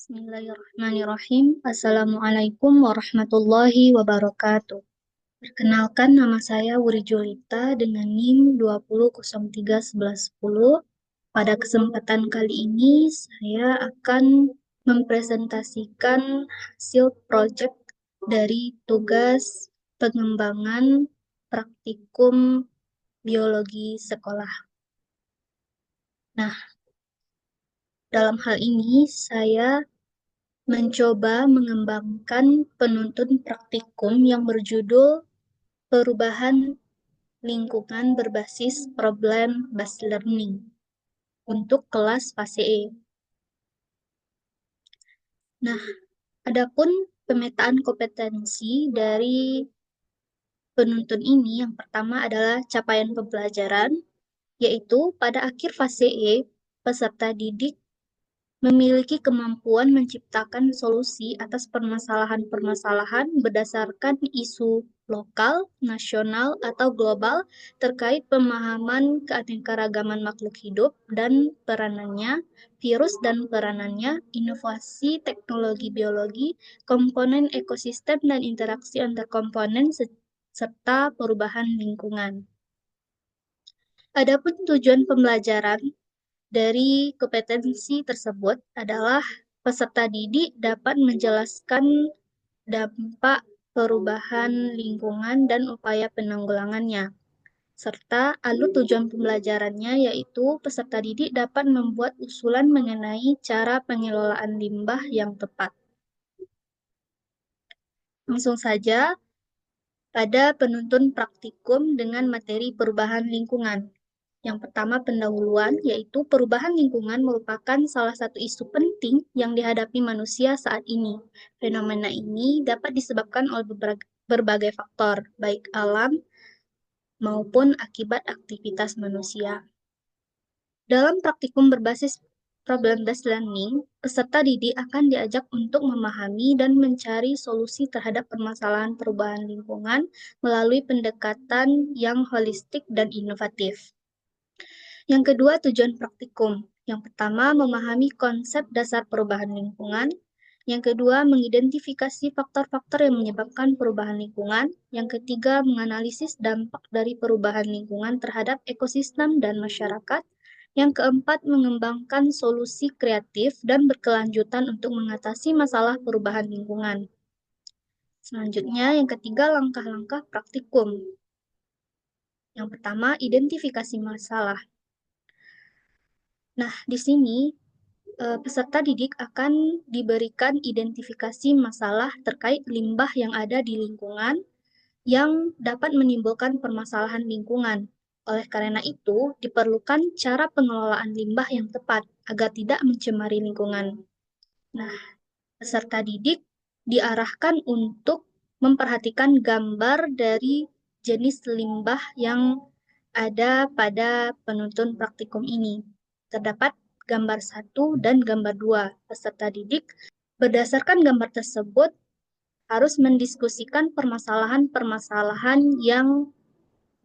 Bismillahirrahmanirrahim. Assalamualaikum warahmatullahi wabarakatuh. Perkenalkan, nama saya Wuri Julita dengan NIM 20031110. Pada kesempatan kali ini, saya akan mempresentasikan hasil proyek dari tugas pengembangan praktikum biologi sekolah. Nah, dalam hal ini saya mencoba mengembangkan penuntun praktikum yang berjudul Perubahan Lingkungan Berbasis Problem-Based Learning untuk kelas fase E. Nah, adapun pemetaan kompetensi dari penuntun ini yang pertama adalah capaian pembelajaran, yaitu pada akhir fase E, peserta didik memiliki kemampuan menciptakan solusi atas permasalahan-permasalahan berdasarkan isu lokal, nasional, atau global terkait pemahaman keanekaragaman makhluk hidup dan peranannya, virus dan peranannya, inovasi teknologi biologi, komponen ekosistem dan interaksi antar komponen, serta perubahan lingkungan. Adapun tujuan pembelajaran dari kompetensi tersebut adalah peserta didik dapat menjelaskan dampak perubahan lingkungan dan upaya penanggulangannya, serta alur tujuan pembelajarannya yaitu peserta didik dapat membuat usulan mengenai cara pengelolaan limbah yang tepat. Langsung saja pada penuntun praktikum dengan materi perubahan lingkungan. Yang pertama pendahuluan, yaitu perubahan lingkungan merupakan salah satu isu penting yang dihadapi manusia saat ini. Fenomena ini dapat disebabkan oleh berbagai faktor, baik alam maupun akibat aktivitas manusia. Dalam praktikum berbasis problem-based learning, peserta didik akan diajak untuk memahami dan mencari solusi terhadap permasalahan perubahan lingkungan melalui pendekatan yang holistik dan inovatif. Yang kedua, tujuan praktikum. Yang pertama, memahami konsep dasar perubahan lingkungan. Yang kedua, mengidentifikasi faktor-faktor yang menyebabkan perubahan lingkungan. Yang ketiga, menganalisis dampak dari perubahan lingkungan terhadap ekosistem dan masyarakat. Yang keempat, mengembangkan solusi kreatif dan berkelanjutan untuk mengatasi masalah perubahan lingkungan. Selanjutnya, yang ketiga, langkah-langkah praktikum. Yang pertama, identifikasi masalah. Nah, di sini peserta didik akan diberikan identifikasi masalah terkait limbah yang ada di lingkungan yang dapat menimbulkan permasalahan lingkungan. Oleh karena itu, diperlukan cara pengelolaan limbah yang tepat agar tidak mencemari lingkungan. Nah, peserta didik diarahkan untuk memperhatikan gambar dari jenis limbah yang ada pada penuntun praktikum ini. Terdapat gambar 1 dan gambar 2. Peserta didik berdasarkan gambar tersebut harus mendiskusikan permasalahan-permasalahan yang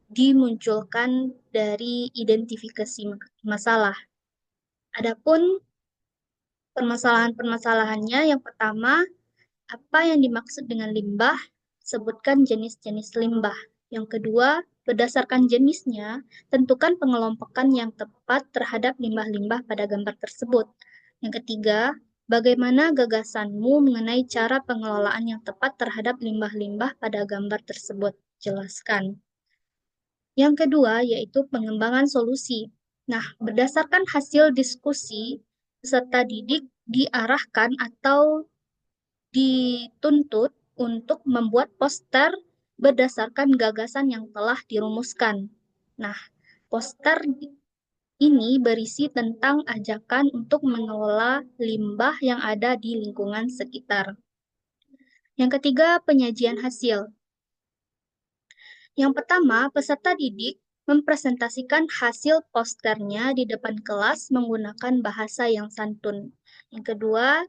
dimunculkan dari identifikasi masalah. Adapun permasalahan-permasalahannya yang pertama, apa yang dimaksud dengan limbah? Sebutkan jenis-jenis limbah. Yang kedua, berdasarkan jenisnya, tentukan pengelompokan yang tepat terhadap limbah-limbah pada gambar tersebut. Yang ketiga, bagaimana gagasanmu mengenai cara pengelolaan yang tepat terhadap limbah-limbah pada gambar tersebut? Jelaskan. Yang kedua, yaitu pengembangan solusi. Nah, berdasarkan hasil diskusi, peserta didik diarahkan atau dituntut untuk membuat poster berdasarkan gagasan yang telah dirumuskan. Nah, poster ini berisi tentang ajakan untuk mengelola limbah yang ada di lingkungan sekitar. Yang ketiga, penyajian hasil. Yang pertama, peserta didik mempresentasikan hasil posternya di depan kelas menggunakan bahasa yang santun. Yang kedua,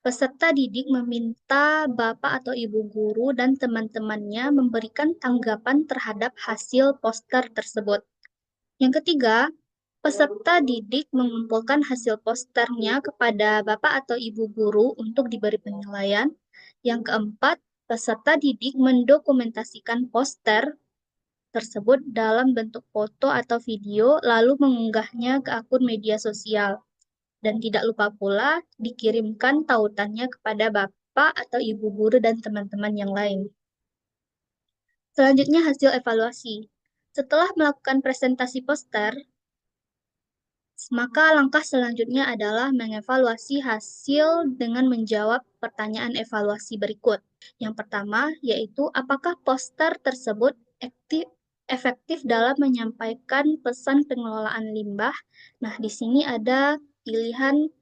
peserta didik meminta bapak atau ibu guru dan teman-temannya memberikan tanggapan terhadap hasil poster tersebut. Yang ketiga, Peserta didik mengumpulkan hasil posternya kepada Bapak atau Ibu guru untuk diberi penilaian. Yang keempat, peserta didik mendokumentasikan poster tersebut dalam bentuk foto atau video, lalu mengunggahnya ke akun media sosial. Dan tidak lupa pula dikirimkan tautannya kepada Bapak atau Ibu guru dan teman-teman yang lain. Selanjutnya hasil evaluasi. Setelah melakukan presentasi poster, maka langkah selanjutnya adalah mengevaluasi hasil dengan menjawab pertanyaan evaluasi berikut. Yang pertama yaitu apakah poster tersebut efektif dalam menyampaikan pesan pengelolaan limbah. Nah, di sini ada pilihan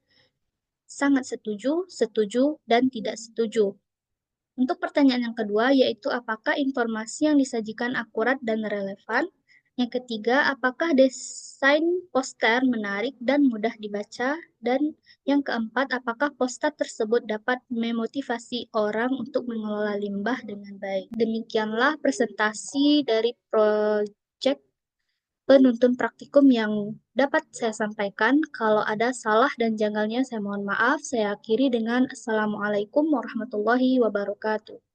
sangat setuju, setuju, dan tidak setuju. Untuk pertanyaan yang kedua, yaitu apakah informasi yang disajikan akurat dan relevan? Yang ketiga, apakah desain poster menarik dan mudah dibaca? Dan yang keempat, apakah poster tersebut dapat memotivasi orang untuk mengelola limbah dengan baik? Demikianlah presentasi dari proyek penuntun praktikum yang dapat saya sampaikan. Kalau ada salah dan janggalnya, saya mohon maaf. Saya akhiri dengan Assalamualaikum warahmatullahi wabarakatuh.